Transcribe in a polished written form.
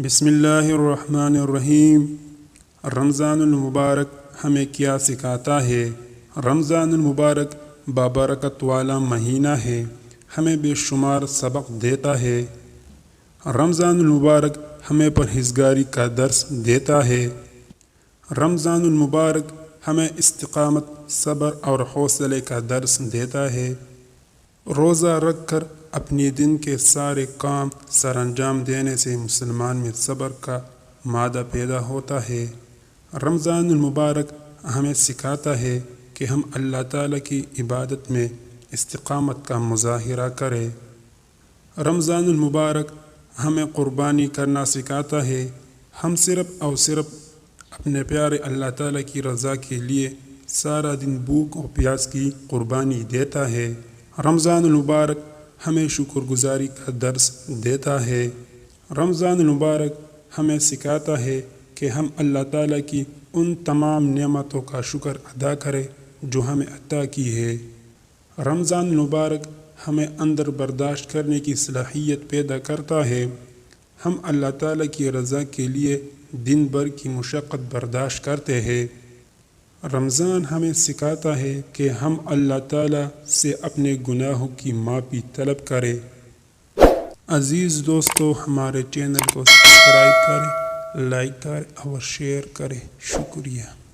بسم اللہ الرحمن الرحیم۔ رمضان المبارک ہمیں کیا سکھاتا ہے؟ رمضان المبارک بابرکت والا مہینہ ہے، ہمیں بے شمار سبق دیتا ہے۔ رمضان المبارک ہمیں پرہیزگاری کا درس دیتا ہے۔ رمضان المبارک ہمیں استقامت، صبر اور حوصلے کا درس دیتا ہے۔ روزہ رکھ کر اپنی دن کے سارے کام سر انجام دینے سے مسلمان میں صبر کا مادہ پیدا ہوتا ہے۔ رمضان المبارک ہمیں سکھاتا ہے کہ ہم اللہ تعالیٰ کی عبادت میں استقامت کا مظاہرہ کریں۔ رمضان المبارک ہمیں قربانی کرنا سکھاتا ہے۔ ہم صرف اور صرف اپنے پیارے اللہ تعالیٰ کی رضا کے لیے سارا دن بھوک و پیاس کی قربانی دیتا ہے۔ رمضان المبارک ہمیں شکر گزاری کا درس دیتا ہے۔ رمضان المبارک ہمیں سکھاتا ہے کہ ہم اللہ تعالیٰ کی ان تمام نعمتوں کا شکر ادا کریں جو ہمیں عطا کی ہے۔ رمضان المبارک ہمیں اندر برداشت کرنے کی صلاحیت پیدا کرتا ہے۔ ہم اللہ تعالیٰ کی رضا کے لیے دن بھر کی مشقت برداشت کرتے ہیں۔ رمضان ہمیں سکھاتا ہے کہ ہم اللہ تعالیٰ سے اپنے گناہوں کی معافی طلب کریں۔ عزیز دوستو، ہمارے چینل کو سبسکرائب کریں، لائک کریں اور شیئر کریں۔ شکریہ۔